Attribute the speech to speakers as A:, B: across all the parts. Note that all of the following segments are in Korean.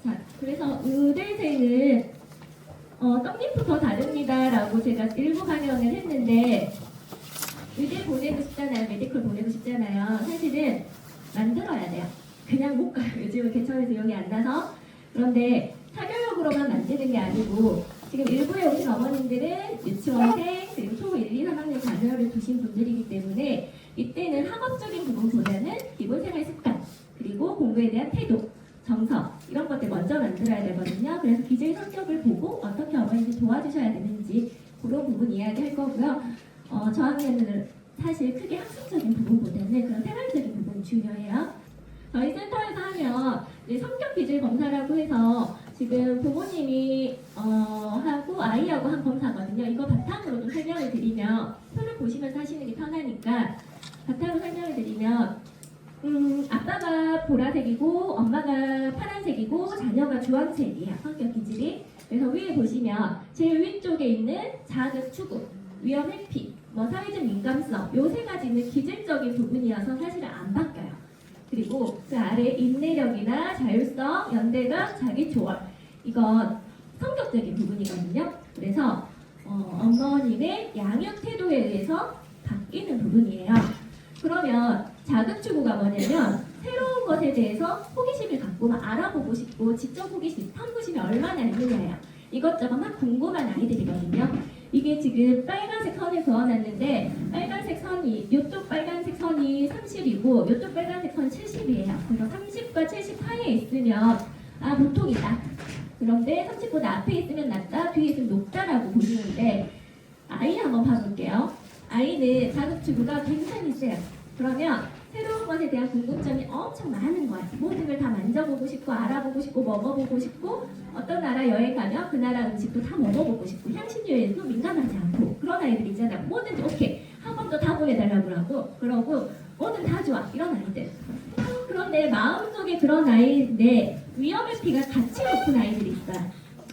A: 자, 그래서 의대생은 떡잎부터 다릅니다라고 제가 일부 강연을 했는데 의대 보내고 싶잖아요. 메디컬 보내고 싶잖아요. 사실은 만들어야 돼요. 그냥 못 가요. 요즘은 개천에서 용이 안 나서. 그런데 사교육으로만 만드는 게 아니고 지금 일부에 오신 어머님들은 유치원생 그리고 초 1, 2, 3학년 자녀를 두신 분들이기 때문에 이때는 학업적인 부분보다는 기본생활 습관 그리고 공부에 대한 태도, 정서 이런 것들 먼저 만들어야 되거든요. 그래서 기저의 성격을 보고 어떻게 어머니들 도와주셔야 되는지 그런 부분 이야기할 거고요. 저학년은 사실 크게 학습적인 부분보다는 그런 생활적인 부분이 중요해요. 저희 센터에서 하면 성격 기질 검사라고 해서 지금 부모님이 하고 아이하고 한 검사거든요. 이거 바탕으로 좀 설명을 드리면 표를 보시면서 하시는 게 편하니까 바탕으로 설명을 드리면 아빠가 보라색이고 엄마가 파란색이고 자녀가 주황색이에요. 성격 기질이. 그래서 위에 보시면 제일 위쪽에 있는 자극 추구, 위험 회피, 사회적 민감성 요 세 가지는 기질적인 부분이어서 사실은 안 바뀌어요. 그리고 그 아래 인내력이나 자율성, 연대감, 자기조월 이건 성격적인 부분이거든요. 그래서 어머님의 양육 태도에 의해서 바뀌는 부분이에요. 그러면 자극추구가 뭐냐면 새로운 것에 대해서 호기심을 갖고 막 알아보고 싶고 지적 호기심, 탐구심이 얼마나 있느냐예요. 이것저것 막 궁금한 아이들이거든요. 이게 지금 빨간색 선을 그어놨는데 빨간색 선이 이쪽 빨간색 선이 30이고 이쪽 빨간색 선이 70이에요. 그래서 30과 70 사이에 있으면 보통이다. 그런데 30보다 앞에 있으면 낮다, 뒤에 있으면 높다라고 보시는데 아이 한번 봐볼게요. 아이는 자극추구가 굉장히 세요. 그러면 새로운 것에 대한 궁금점이 엄청 많은 거예요. 모든 걸 다 만져보고 싶고 알아보고 싶고 먹어보고 싶고 어떤 나라 여행 가면 그 나라 음식도 다 먹어보고 싶고 향신료에도 민감하지 않고 그런 아이들 있잖아요. 뭐든지 오케이 한 번도 다 보내달라고 그러고 뭐든 다 좋아 이런 아이들. 그런데 마음속에 그런 아이인데 위험회피가 같이 높은 아이들이 있어요.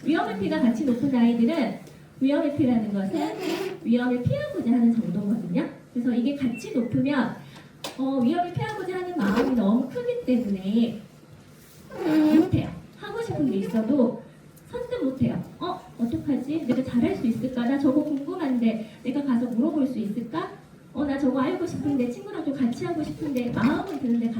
A: 위험회피가 같이 높은 아이들은 위험회피라는 것은 위험을 피하고자 하는 정도거든요. 그래서 이게 같이 높으면 위험을 피하고자 하는 마음이 너무 크기 때문에 못해요. 하고 싶은 게 있어도 선뜻 못해요. 어떡하지? 내가 잘할 수 있을까? 나 저거 궁금한데 내가 가서 물어볼 수 있을까? 나 저거 알고 싶은데 친구랑 좀 같이 하고 싶은데 마음은 드는데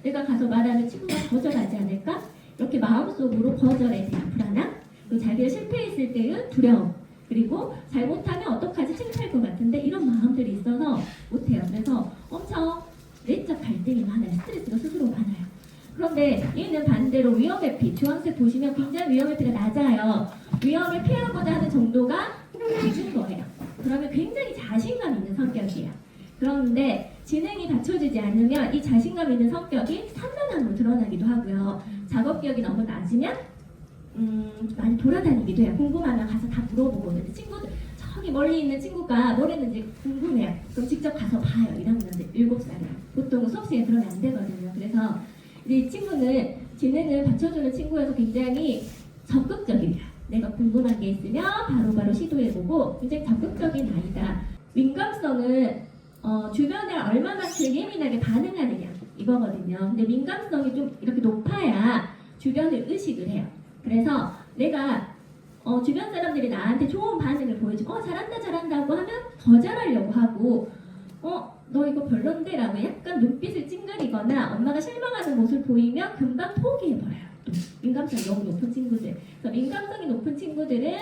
A: 내가 가서 말하면 친구가 거절하지 않을까? 이렇게 마음속으로 거절에 대한 불안함 그리고 자기가 실패했을 때의 두려움 그리고 잘못하면 어떡하지 창피할 것 같은데 이런 마음들이 있어서 못해요. 그래서 엄청 내적 갈등이 많아요. 스트레스가 스스로 많아요. 그런데 얘는 반대로 위험회피, 주황색 보시면 굉장히 위험회피가 낮아요. 위험을 피하고자 하는 정도가 낮은 거예요. 그러면 굉장히 자신감 있는 성격이에요. 그런데 지능이 받쳐주지 않으면 이 자신감 있는 성격이 산만함으로 드러나기도 하고요. 작업력이 너무 낮으면 많이 돌아다니기도 해요. 궁금하면 가서 다 물어보고 친구들 저기 멀리 있는 친구가 뭘 했는지 궁금해요. 그럼 직접 가서 봐요. 1학년들 7살이에요. 보통 수업 시간에 그러면 안 되거든요. 그래서 이 친구는 지능을 받쳐주는 친구여서 굉장히 적극적이에요. 내가 궁금한 게 있으면 바로바로 시도해보고 굉장히 적극적인 아이다. 민감성은 주변에 얼마만큼 예민하게 반응하느냐 이거거든요. 근데 민감성이 좀 이렇게 높아야 주변을 의식을 해요. 그래서 내가 주변 사람들이 나한테 좋은 반응을 보여주고 잘한다고 하면 더 잘하려고 하고 너 이거 별론데 라고 약간 눈빛을 찡그리거나 엄마가 실망하는 모습을 보이면 금방 포기해버려요. 또 민감성이 너무 높은 친구들. 그래서 민감성이 높은 친구들은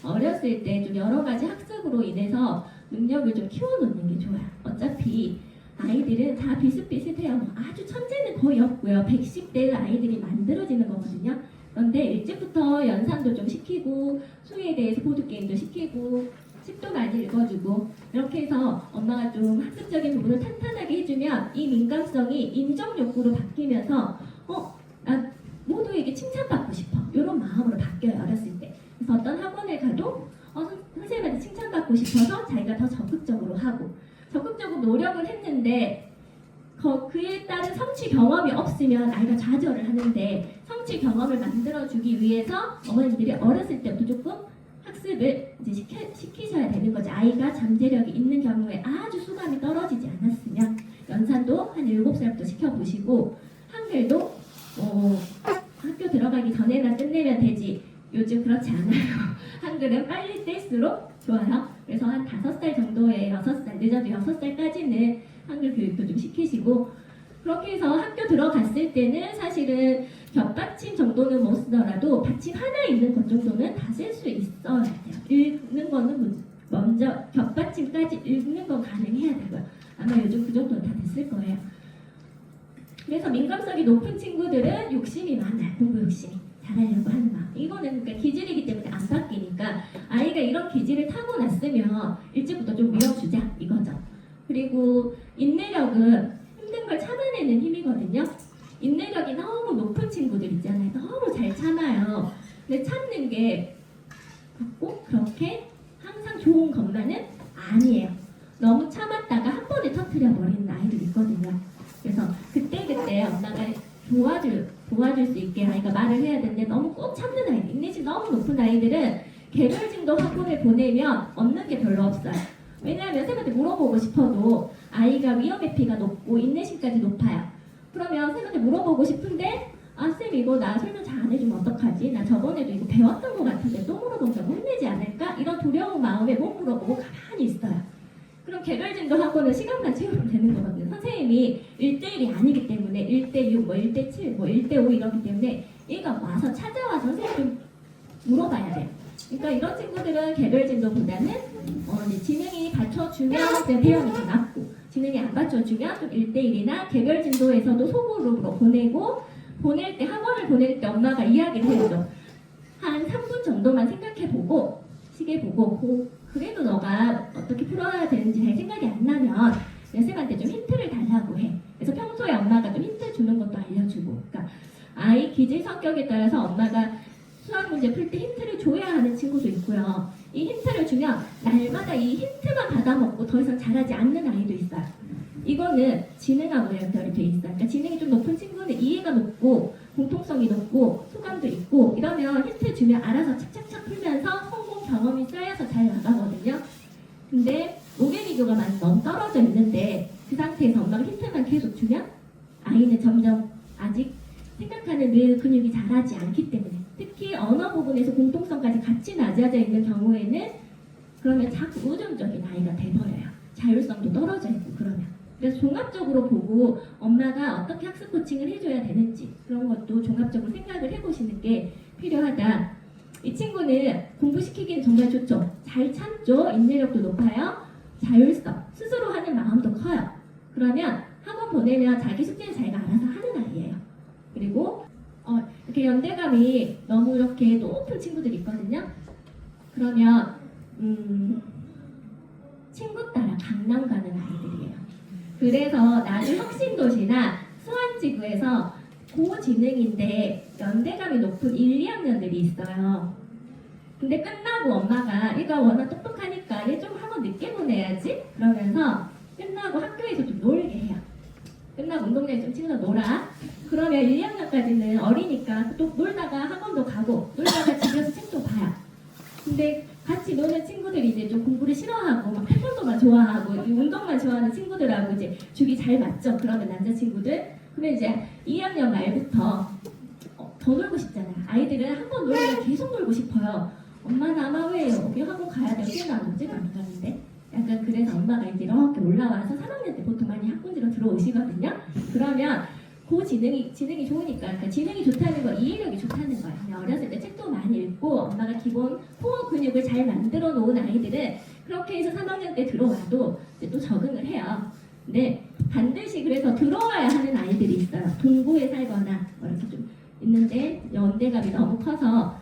A: 어렸을 때 좀 여러 가지 학습으로 인해서 능력을 좀 키워놓는 게 좋아요. 어차피 아이들은 다 비슷비슷해요. 아주 천재는 거의 없고요. 110대의 아이들이 만들어지는 거거든요. 그런데 일찍부터 연산도 좀 시키고 수위에 대해서 보드게임도 시키고 책도 많이 읽어주고 이렇게 해서 엄마가 좀 학습적인 부분을 탄탄하게 해주면 이 민감성이 인정 욕구로 바뀌면서 나 모두에게 칭찬받고 싶어 이런 마음으로 바뀌어요. 어렸을 때. 그래서 어떤 학원에 가도 선생님한테 칭찬받고 싶어서 자기가 더 적극적으로 하고 적극적으로 노력을 했는데 그에 따른 성취 경험이 없으면 아이가 좌절을 하는데 성취 경험을 만들어주기 위해서 어머님들이 어렸을 때부터 조금 학습을 이제 시키셔야 되는 거죠. 아이가 잠재력이 있는 경우에 아주 수감이 떨어지지 않았으면 연산도 한 7살부터 시켜보시고 한글도 학교 들어 들어가기 전에만 끝내면 되지. 요즘 그렇지 않아요. 한글은 빨리 뗄수록 좋아요. 그래서 한 5살 정도에 6살, 늦어도 6살까지는 한글 교육도 좀 시키시고, 그렇게 해서 학교 들어갔을 때는 사실은 겹받침 정도는 못 쓰더라도 받침 하나 있는 것 정도는 다 쓸 수 있어야 돼요. 읽는 거는 먼저 겹받침까지 읽는 건 가능해야 되고요. 아마 요즘 그 정도는 다 됐을 거예요. 그래서 민감성이 높은 친구들은 욕심이 많아요. 공부 욕심이. 잘하려고 하는 마음. 이거는 그러니까 기질이기 때문에 안 바뀌니까 아이가 이런 기질을 타고났으면 일찍부터 좀 밀어주자 이거죠. 그리고 인내력은 힘든 걸 참아내는 힘이거든요. 인내력이 너무 높은 친구들 있잖아요. 너무 잘 참아요. 근데 참는 게 꼭 그렇게 항상 좋은 것만은 아니에요. 너무 참았다가 한 번에 터뜨려 버리는 아이들 있거든요. 그래서 그때 엄마가 도와줄 수 있게 아이가 말을 해야 되는데 너무 꼭 참는 아이들, 인내심 너무 높은 아이들은 개별진도 학원을 보내면 얻는 게 별로 없어요. 왜냐하면 쌤한테 물어보고 싶어도 아이가 위험회피가 높고 인내심까지 높아요. 그러면 쌤한테 물어보고 싶은데 쌤 이거 나 설명 잘 안 해주면 어떡하지? 나 저번에도 이거 배웠던 것 같은데 또 물어본다고 혼내지 않을까? 이런 두려운 마음에 못 물어보고 가만히 있어요. 그럼 개별진도 학원은 시간만 채우면 되는 거거든요. 선생님이 1대1이 아니기 때문에 1대6, 1대7, 1대5 이러기 때문에 얘가 와서 찾아와서 선생님 좀 물어봐야 돼요. 그러니까 이런 친구들은 개별진도보다는 이제 지능이 받쳐주면 대형이 더 낫고 지능이 안 받쳐주면 좀 1대1이나 개별진도에서도 소그룹으로 보낼 때 학원을 보낼 때 엄마가 이야기를 해야죠. 한 3분 정도만 생각해보고 시계 보고 그래도 너가 어떻게 풀어야 되는지 잘 생각이 안 나면 쌤한테 좀 힌트를 달라고 해. 그래서 평소에 엄마가 좀 힌트 주는 것도 알려주고. 그러니까 아이 기질 성격에 따라서 엄마가 수학 문제 풀 때 힌트를 줘야 하는 친구도 있고요. 이 힌트를 주면 날마다 이 힌트만 받아먹고 더 이상 잘하지 않는 아이도 있어요. 이거는 지능하고 연결이 돼 있어요. 그러니까 지능이 좀 높은 친구는 이해가 높고 공통성이 높고 소감도 있고 이러면 힌트 주면 알아서 착착착 풀면서 성공 경험이 쌓여서 잘 나가거든요. 근데 목의 비교가 많이 너무 떨어져 있는데 그 상태에서 엄마가 힌트만 계속 주면 아이는 점점 아직 생각하는 뇌의 근육이 자라지 않기 때문에 특히 언어 부분에서 공통성까지 같이 낮아져 있는 경우에는 그러면 자꾸 의존적인 아이가 돼버려요. 자율성도 떨어져 있고 그러면. 그래서 종합적으로 보고 엄마가 어떻게 학습 코칭을 해줘야 되는지 그런 것도 종합적으로 생각을 해보시는 게 필요하다. 이 친구는 공부시키기는 정말 좋죠. 잘 참죠. 인내력도 높아요. 자율성, 스스로 하는 마음도 커요. 그러면 학원 보내면 자기 숙제는 자기가 알아서 하는 아이예요. 그리고 이렇게 연대감이 너무 이렇게 높은 친구들이 있거든요. 그러면 친구 따라 강남 가는 아이들이에요. 그래서 나중 혁신도시나 수원지구에서 고지능인데 연대감이 높은 1, 2학년들이 있어요. 근데 끝나고 엄마가 얘가 워낙 똑똑하니까 얘 좀 학원 늦게 보내야지 그러면서 끝나고 학교에서 좀 놀게 해요. 끝나고 운동장에 좀 친구들 놀아. 그러면 1, 2학년까지는 어리니까 또 놀다가 학원도 가고 놀다가 집에서 책도 봐요. 근데 같이 노는 친구들이 이제 좀 공부를 싫어하고 막 태권도만 좋아하고 운동만 좋아하는 친구들하고 이제 죽이 잘 맞죠. 그러면 남자친구들. 그러면 이제 2학년 말부터 더 놀고 싶잖아요. 아이들은 한 번 놀면 계속 놀고 싶어요. 엄마 나 아마 왜 여기 학원 가야 돼? 어떻게 나 언제가 안 가는데? 약간 그래서 엄마가 이제 이렇게 올라와서 3학년 때 보통 많이 학군지로 들어오시거든요. 그러면 지능이 좋으니까 그러니까 지능이 좋다는 건 이해력이 좋다는 거예요. 그냥 어렸을 때 책도 많이 읽고 엄마가 기본 코어 근육을 잘 만들어 놓은 아이들은 그렇게 해서 3학년 때 들어와도 이제 또 적응을 해요. 근데 반드시 그래서 들어와야 하는 아이들이 있어요. 동부에 살거나 뭐 이렇게 좀 있는데 연대감이 너무 커서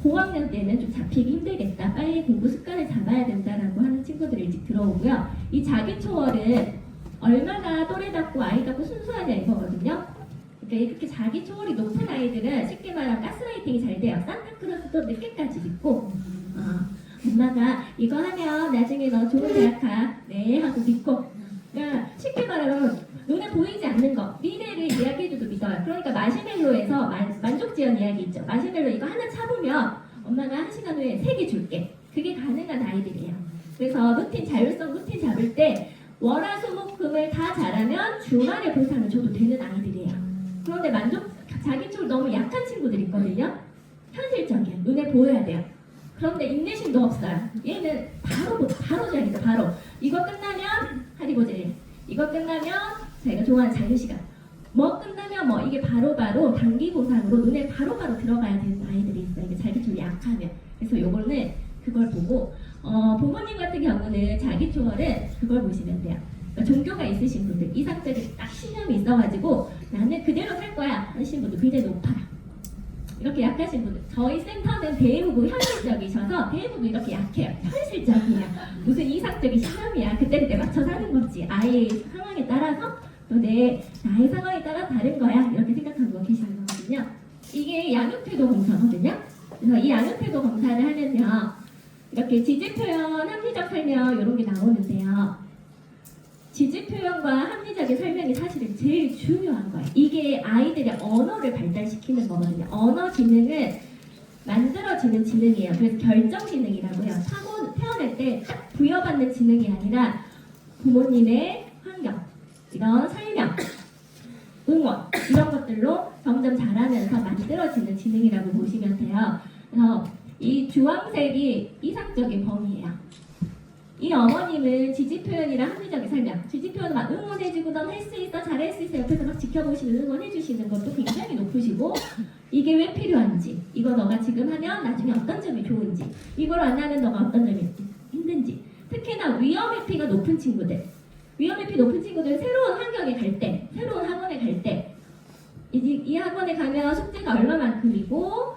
A: 고학년 때는 좀 잡히기 힘들겠다. 빨리 공부 습관을 잡아야 된다라고 하는 친구들이 일찍 들어오고요. 이 자기 초월은 얼마나 또래답고 아이답고 순수하냐 이거거든요. 그러니까 이렇게 자기 초월이 높은 아이들은 쉽게 말하면 가스라이팅이 잘 돼요. 산타크로스도 늦게까지 믿고 엄마가 이거 하면 나중에 너 좋은 대학 가. 네 하고 믿고 그러니까 쉽게 말하면 눈에 보이지 않는 거 미래를 이야기해줘도 믿어요. 그러니까 마시멜로에서 만족지연 이야기 있죠. 마시멜로 이거 하나 참으면 엄마가 1시간 후에 3개 줄게. 그게 가능한 아이들이에요. 그래서 자율성 루틴 잡을 때 월화수목금을 다 잘하면 주말에 보상을 줘도 되는 아이들이에요. 그런데 자기처럼 너무 약한 친구들 있거든요. 현실적이야. 눈에 보여야 돼요. 그런데 인내심도 없어요. 얘는 바로 자기죠. 바로 이거 끝나면 하리보제, 이거 끝나면 자기가 좋아하는 자유시간, 뭐 끝나면 뭐 이게 바로바로 단기 보상으로 눈에 바로바로 들어가야 되는 아이들이 있어요. 이게 자기 좀 약하면. 그래서 요거는 그걸 보고 부모님 같은 경우는 자기 초월은 그걸 보시면 돼요. 그러니까 종교가 있으신 분들, 이상적인 딱 신념이 있어가지고 나는 그대로 살 거야 하신 분들 굉장히 높아요. 이렇게 약하신 분들, 저희 센터는 대부분 현실적이셔서 대부분 이렇게 약해요. 현실적이야. 무슨 이상적인 신념이야. 그때 맞춰 사는 거지. 아이의 상황에 따라서 또 나의 상황에 따라 다른 거야. 이렇게 생각하고 계시는 거거든요. 이게 양육태도 검사거든요. 그래서 이 양육태도 검사를 하면요, 이렇게 지지표현, 합리적 설명 이런 게 나오는데요. 지지표현과 합리적인 설명이 사실은 제일 중요한 거예요. 이게 아이들의 언어를 발달시키는 거거든요. 언어 지능은 만들어지는 지능이에요. 그래서 결정 지능이라고 해요. 태어날 때 딱 부여받는 지능이 아니라 부모님의 환경, 이런 설명, 응원 이런 것들로 점점 자라면서 만들어지는 지능이라고 보시면 돼요. 그래서 이 주황색이 이상적인 범위예요. 이 어머님은 지지표현이랑 합리적인 설명, 지지표현은 막 응원해주고 넌 할 수 있어, 잘할 수 있어, 옆에서 막 지켜보시는 응원해주시는 것도 굉장히 높으시고, 이게 왜 필요한지, 이거 너가 지금 하면 나중에 어떤 점이 좋은지, 이걸 안 하면 너가 어떤 점이 힘든지, 특히나 위험 회피가 높은 친구들, 위험 회피 높은 친구들은 새로운 환경에 갈 때, 새로운 학원에 갈 때, 이 학원에 가면 숙제가 얼마만큼이고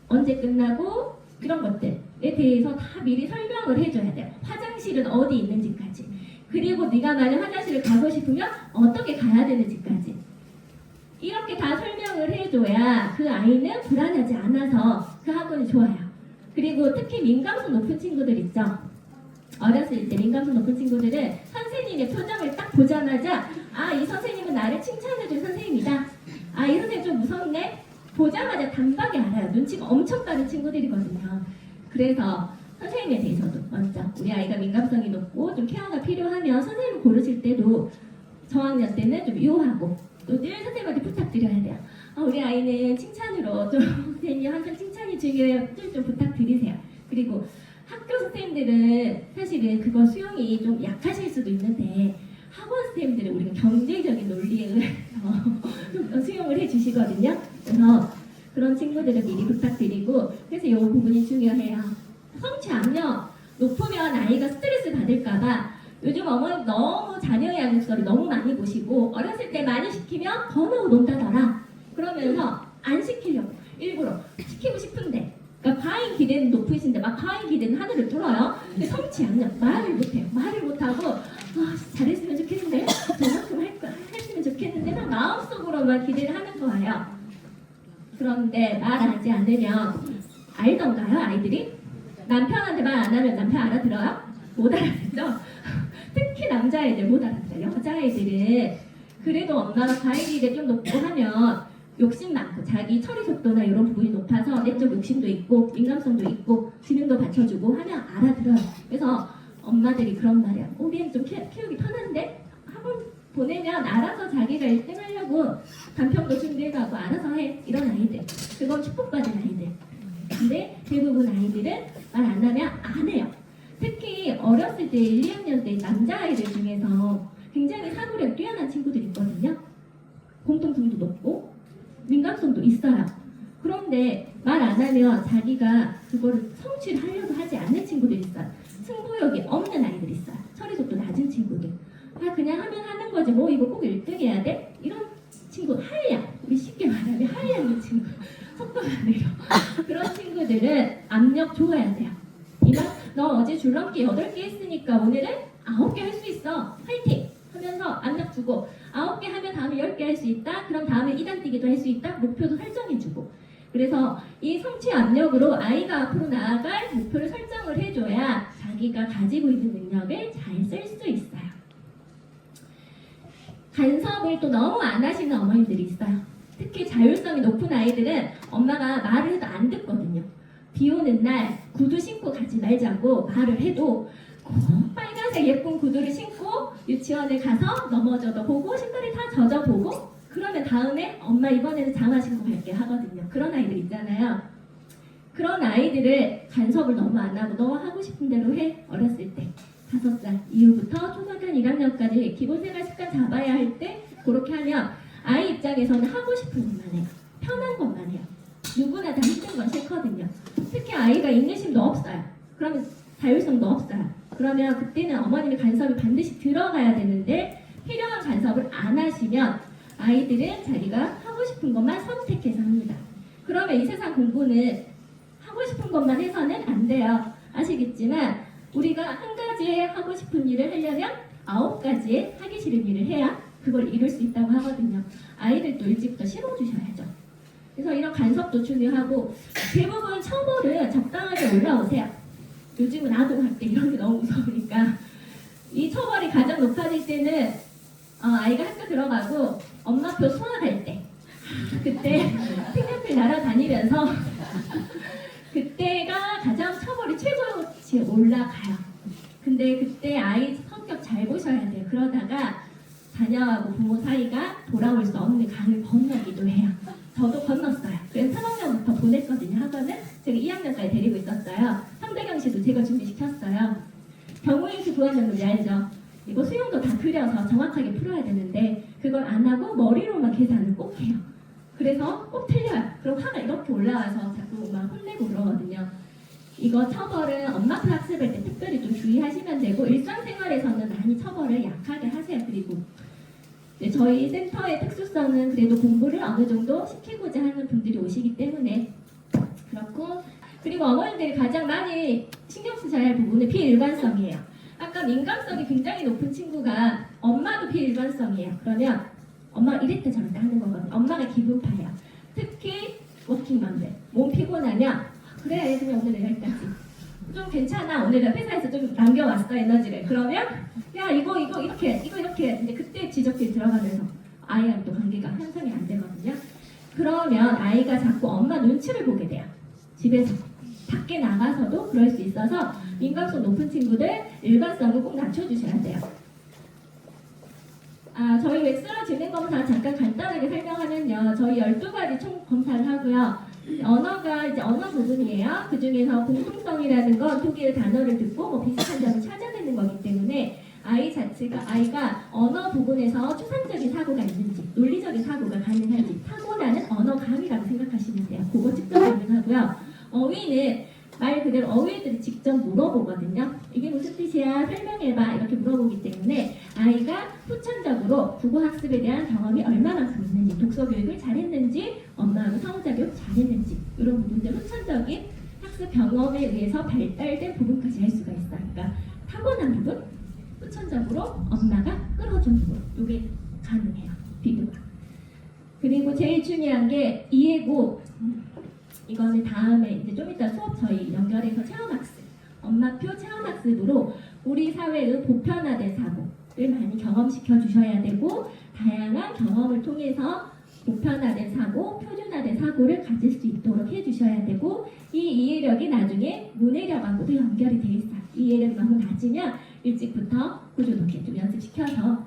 A: 언제 끝나고 이런 것들에 대해서 다 미리 설명을 해줘야 돼요. 화장실은 어디 있는지까지, 그리고 네가 만약 화장실을 가고 싶으면 어떻게 가야 되는지까지 이렇게 다 설명을 해줘야 그 아이는 불안하지 않아서 그 학원이 좋아요. 그리고 특히 민감성 높은 친구들 있죠. 어렸을 때 민감성 높은 친구들은 선생님의 표정을 딱 보자마자 이 선생님은 나를 칭찬해줄 선생님이다. 이 선생님 좀 무섭네. 보자마자 단박에 알아요. 눈치가 엄청 빠른 친구들이거든요. 그래서 선생님에 대해서도 먼저 우리 아이가 민감성이 높고 좀 케어가 필요하면 선생님을 고르실 때도 저학년 때는 좀 유하고 또 늘 선생님한테 부탁드려야 돼요. 우리 아이는 칭찬으로 좀 선생님 항상 칭찬이 중요해요. 좀 부탁드리세요. 그리고 학교 선생님들은 사실은 그거 수용이 좀 약하실 수도 있는데 학원 선생님들은 우리가 경제적인 논리를 좀 수용을 해주시거든요. 그래서 그런 친구들은 미리 부탁드리고, 그래서 이 부분이 중요해요. 성취 압력 높으면 아이가 스트레스 받을까봐 요즘 어머니 너무 자녀의 양육서를 너무 많이 보시고 어렸을 때 많이 시키면 더 너무 논다더라. 그러면서 안 시키려고 일부러 시키고 싶은데, 그러니까 과잉 기대는 높으신데 막 과잉 기대는 하늘을 뚫어요. 근데 성취 압력 말을 못해요. 말을 못하고 잘했으면 좋겠는데 저만큼 했으면 좋겠는데 막 마음속으로만 기대를 하는 거예요. 그런데 말하지 않으면 알던가요, 아이들이? 남편한테 말 안 하면 남편 알아들어요? 못 알아듣죠? 특히 남자애들 못 알아들어요. 여자애들은 그래도 엄마가 과잉 기대 좀 높고 하면 욕심 많고 자기 처리 속도나 이런 부분이 높아서 내적 욕심도 있고 민감성도 있고 지능도 받쳐주고 하면 알아들어요. 그래서 엄마들이 그런 말이야. 우리 애는 좀 키우기 편한데 학원 보내면 알아서 자기가 1등 하려고 간평도 준비해가고 알아서 해. 이런 아이들. 그건 축복받은 아이들. 근데 대부분 아이들은 말 안 하면 안 해요. 특히 어렸을 때 1, 2학년 때 남자아이들 중에서 굉장히 사고력 뛰어난 친구들이 있거든요. 공통성도 높고 민감성도 있어요. 그런데 말 안 하면 자기가 그거를 성취를 하려고 하지 않는 친구들이 있어요. 승부욕이 없는 아이들이 있어요. 처리속도 낮은 친구들. 그냥 하면 하는 거지 뭐 이거 꼭 1등 해야 돼? 이런 친구 한량, 우리 쉽게 말하면 한량인 친구, 속도가 느려. 그런 친구들은 압력 줘야 돼요. 너 어제 줄넘기 8개 했으니까 오늘은 9개 할 수 있어. 파이팅! 하면서 압력 주고 9개 하면 다음에 10개 할 수 있다. 그럼 다음에 2단 뛰기도 할 수 있다. 목표도 설정해주고. 그래서 이 성취 압력으로 아이가 앞으로 나아갈 목표를 설정을 해줘야 자기가 가지고 있는 능력을 잘 쓸 수 있어요. 간섭을 또 너무 안 하시는 어머님들이 있어요. 특히 자율성이 높은 아이들은 엄마가 말을 해도 안 듣거든요. 비 오는 날 구두 신고 가지 말자고 말을 해도 빨간색 예쁜 구두를 신고 유치원에 가서 넘어져도 보고 신발이 다 젖어보고 그러면 다음에 엄마 이번에는 장화 신고 갈게 하거든요. 그런 아이들 있잖아요. 그런 아이들을 간섭을 너무 안 하고 너 하고 싶은 대로 해. 어렸을 때 5살 이후부터 초등학교 1학년까지 기본생활 습관 잡아야 할 때 그렇게 하면 아이 입장에서는 하고 싶은 것만 해요. 편한 것만 해요. 누구나 다 힘든 건 싫거든요. 특히 아이가 인내심도 없어요. 그러면 자율성도 없어요. 그러면 그때는 어머님의 간섭이 반드시 들어가야 되는데 필요한 간섭을 안 하시면 아이들은 자기가 하고 싶은 것만 선택해서 합니다. 그러면 이 세상 공부는 하고 싶은 것만 해서는 안 돼요. 아시겠지만 우리가 한 가지에 하고 싶은 일을 하려면 9가지의 하기 싫은 일을 해야 그걸 이룰 수 있다고 하거든요. 아이들도 일찍부터 심어주셔야죠. 그래서 이런 간섭도 중요하고 대부분 처벌은 적당하게 올라오세요. 요즘은 아동학대 이런 게 너무 무서우니까 이 처벌이 가장 높아질 때는 아이가 학교 들어가고 엄마표 수학할 때 그때 색연필 날아다니면서 그때가 가장 처벌이 최고치에 올라가요. 근데 그때 아이 성격 잘 보셔야 돼요. 그러다가 자녀하고 부모 사이가 돌아올 수 없는 강을 건너기도 해요. 저도 건넜어요. 그래서 3학년부터 보냈거든요. 학원을 제가 2학년까지 데리고 있었어요. 상대경시도 제가 준비시켰어요. 경우인수 구하는지 알죠? 이거 수용도 다 그려서 정확하게 풀어야 되는데 그걸 안 하고 머리로만 계산을 꼭 해요. 그래서 꼭 틀려요. 그럼 화가 이렇게 올라와서 자꾸 막 혼내고 그러거든요. 이거 처벌은 엄마표 학습할 때 특별히 좀 주의하시면 되고 일상생활에서는 많이 처벌을 약하게 하세요. 그리고 저희 센터의 특수성은 그래도 공부를 어느 정도 시키고자 하는 분들이 오시기 때문에 그렇고 그리고 어머님들이 가장 많이 신경 쓰셔야 할 부분은 비일관성이에요. 아까 민감성이 굉장히 높은 친구가 엄마도 비일관성이에요. 그러면 엄마가 이랬다 저랬다 하는 거거든요. 엄마가 기분파예요. 특히 워킹맘들 몸 피곤하냐 그래 그냥 오늘 내가 여기까지 좀 괜찮아 오늘 내가 회사에서 좀 남겨왔어 에너지를 그러면 야 이거 이렇게 근데 그때 지적질 들어가면서 아이랑 또 관계가 형성이 안 되거든요. 그러면 아이가 자꾸 엄마 눈치를 보게 돼요. 집에서 밖에 나가서도 그럴 수 있어서 민감성 높은 친구들 일관성을 꼭 낮춰주셔야 돼요. 저희 웩스러 진행검사 잠깐 간단하게 설명하면요. 저희 12가지 총 검사를 하고요. 언어가 이제 언어 부분이에요. 그 중에서 공통성이라는 건 독일 단어를 듣고 뭐 비슷한 점을 찾아내는 거기 때문에 아이가 언어 부분에서 추상적인 사고가 있는지, 논리적인 사고가 가능한지 타고나는 언어감이라고 생각하시면 돼요. 그거 측정 가능하고요. 어휘는 말 그대로 어휘들이 직접 물어보거든요. 이게 무슨 뜻이야? 설명해봐. 이렇게 물어보기 때문에 아이가 후천적으로 국어학습에 대한 경험이 얼마만큼 있는지, 독서 교육을 잘했는지, 엄마하고 상호작용 잘했는지 이런 부분들 후천적인 학습 경험에 의해서 발달된 부분까지 할 수가 있어요. 그러니까 타고난 부분, 후천적으로 엄마가 끌어준 부분 이게 가능해요. 비교가. 그리고 제일 중요한 게 이해고 이거는 다음에 이제 좀 이따 수업 저희 연결해서 체험학습, 엄마표 체험학습으로 우리 사회의 보편화된 사고를 많이 경험시켜 주셔야 되고 다양한 경험을 통해서 보편화된 사고, 표준화된 사고를 가질 수 있도록 해주셔야 되고 이 이해력이 나중에 문해력하고도 연결이 돼 있어요. 이해력이 너무 낮으면 일찍부터 꾸준하게 좀 연습시켜서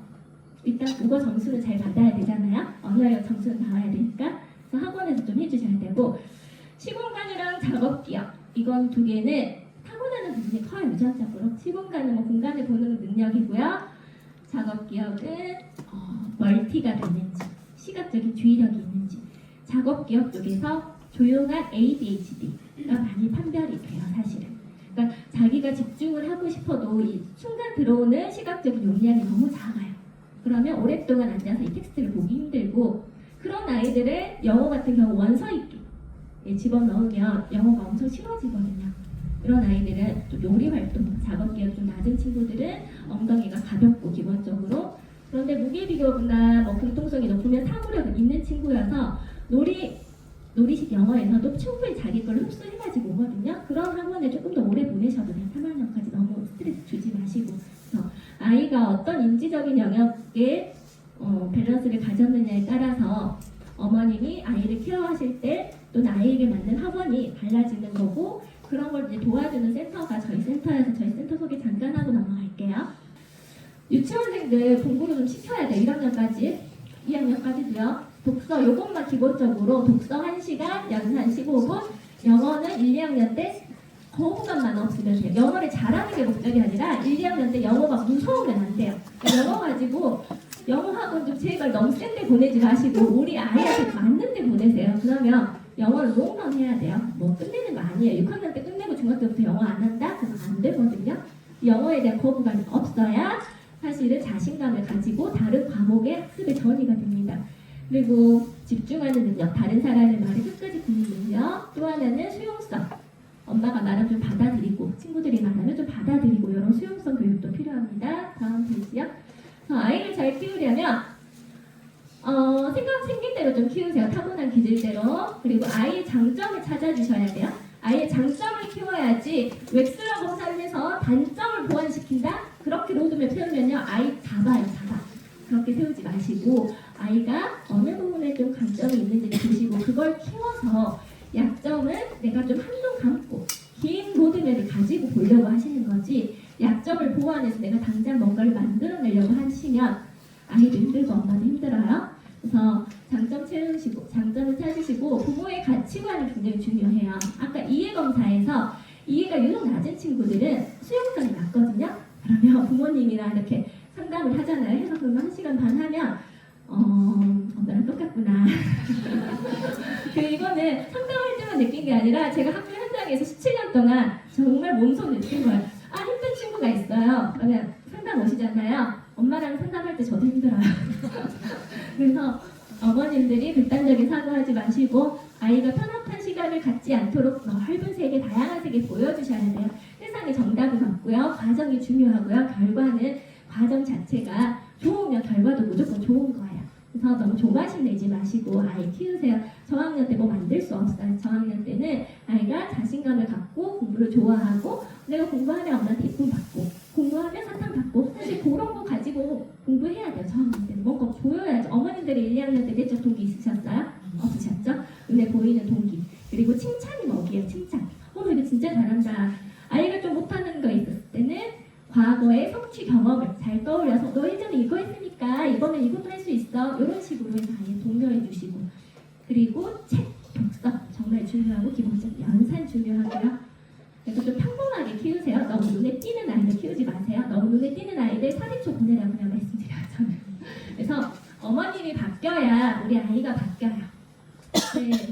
A: 일단 국어 점수는 잘 받아야 되잖아요. 언어력 점수는 나와야 되니까 그래서 학원에서 좀 해주셔야 되고 시공간이랑 작업기억 이건 두 개는 타고나는 부분이 커요. 유전적으로 시공간은 뭐 공간을 보는 능력이고요. 작업기억은 멀티가 되는지 시각적인 주의력이 있는지 작업기억 쪽에서 조용한 ADHD가 많이 판별이 돼요. 사실은 그러니까 자기가 집중을 하고 싶어도 이 순간 들어오는 시각적인 용량이 너무 작아요. 그러면 오랫동안 앉아서 이 텍스트를 보기 힘들고 그런 아이들을 영어 같은 경우 원서 읽기 집어넣으면 영어가 엄청 싫어지거든요. 이런 아이들은 좀 요리 활동, 작업기억 좀 낮은 친구들은 엉덩이가 가볍고 기본적으로 그런데 무게비교나 뭐 공통성이 높으면 사고력은 있는 친구여서 놀이식 영어에서도 충분히 자기 걸 흡수해가지고 오거든요. 그런 학원에 조금 더 오래 보내셔도 돼요. 3학년까지 너무 스트레스 주지 마시고 그래서 아이가 어떤 인지적인 영역에 밸런스를 가졌느냐에 따라서 어머님이 아이를 케어하실 때 또는 아이에게 맞는 학원이 달라지는 거고 그런 걸 이제 도와주는 센터가 저희 센터여서 저희 센터 소개 잠깐 하고 넘어갈게요. 유치원생들 공부를 좀 시켜야 돼요. 1학년까지. 2학년까지도요. 독서 요것만 기본적으로 독서 1시간, 연산 15분, 영어는 1, 2학년 때 거부감만 없으면 돼요. 영어를 잘하는 게 목적이 아니라 1, 2학년 때 영어가 무서우면 안 돼요. 그러니까 영어 가지고 영어 학원 좀 제발 너무 센데 보내지 마시고 우리 아이한테 맞는 데 보내세요. 그러면 영어를 롱런 해야 돼요. 뭐 끝내는 거 아니에요. 6학년 때 끝내고 중학교 때부터 영어 안 한다? 그럼 안 되거든요. 영어에 대한 거부감이 없어야 사실은 자신감을 가지고 다른 과목의 학습에 전이가 됩니다. 그리고 집중하는 능력, 다른 사람의 말을 끝까지 듣는 능력, 또 하나는 수용성. 엄마가 말하면 좀 받아들이고 친구들이 말하면 좀 받아들이고 이런 수용성 교육도 필요합니다. 다음 페이지요. 아이를 잘 키우려면 생각 생긴 대로 좀 키우세요. 타고난 기질대로. 그리고 아이의 장점을 찾아주셔야 돼요. 아이의 장점을 키워야지 웩슬러 검사를 해서 단점을 보완시킨다? 그렇게 로드맵 세우면요. 아이 잡아. 그렇게 세우지 마시고 아이가 어느 부분에 좀 강점이 있는지 보시고 그걸 키워서 약점은 내가 좀 한눈 감고 긴 로드맵을 가지고 보려고 하시는 거지 약점을 보완해서 내가 당장 뭔가를 만들어내려고 하시면 아이도 힘들고 엄마도 힘들어요. 그래서 장점 채우시고 장점을 찾으시고 부모의 가치관이 굉장히 중요해요. 아까 이해검사에서 이해가 유독 낮은 친구들은 수용성이 낮거든요. 그러면 부모님이랑 이렇게 상담을 하잖아요. 해서 그러면 1시간 반 하면 엄마랑 똑같구나. 이거는 상담할 때만 느낀 게 아니라 제가 학교 현장에서 17년 동안 정말 몸소 느낀 거예요. 아 힘든 친구가 있어요. 그러면 상담 오시잖아요. 엄마랑 상담할 때 저도 힘들어요. 그래서 어머님들이 극단적인 사고하지 마시고 아이가 편협한 시간을 갖지 않도록 넓은 세계, 다양한 세계 보여주셔야 돼요. 세상에 정답은 없고요. 과정이 중요하고요. 결과는 과정 자체가 좋으면 결과도 무조건 좋은 거예요. 그래서 너무 조바심 내지 마시고 아이 키우세요. 저학년 때 뭐 만들 수 없어요. 저학년 때는 아이가 자신감을 갖고 공부를 좋아하고 내가 공부하면 엄마한테 이쁨 받고 공부하면 사탕 받고 사실 그런 거 가지고 공부해야 돼요. 저학년 때는 뭔가 보여야죠. 어머님들이 1, 2학년 때 내적 동기 있으셨어요? 없으셨죠? 눈에 보이는 동기. 그리고 칭찬이 먹이에요. 칭찬. 너 이거 진짜 잘한다. 아이가 좀 못하는 거 있었을 때는 과거의 성취 경험을 잘 떠올려서 너 예전에 이거 했으니까 이번엔 이것도 할 수 있어. 이런 식으로 해서 아예 독려해 주시고 그리고 책, 독서 정말 중요하고 기본적인 연산 중요하고요. 그래서 좀 평범하게 키우세요. 너무 눈에 띄는 아이들 키우지 마세요. 너무 눈에 띄는 아이들 사립초 보내라고 그냥 말씀드려요. 저는. 그래서 어머님이 바뀌어야 우리 아이가 바뀌어요.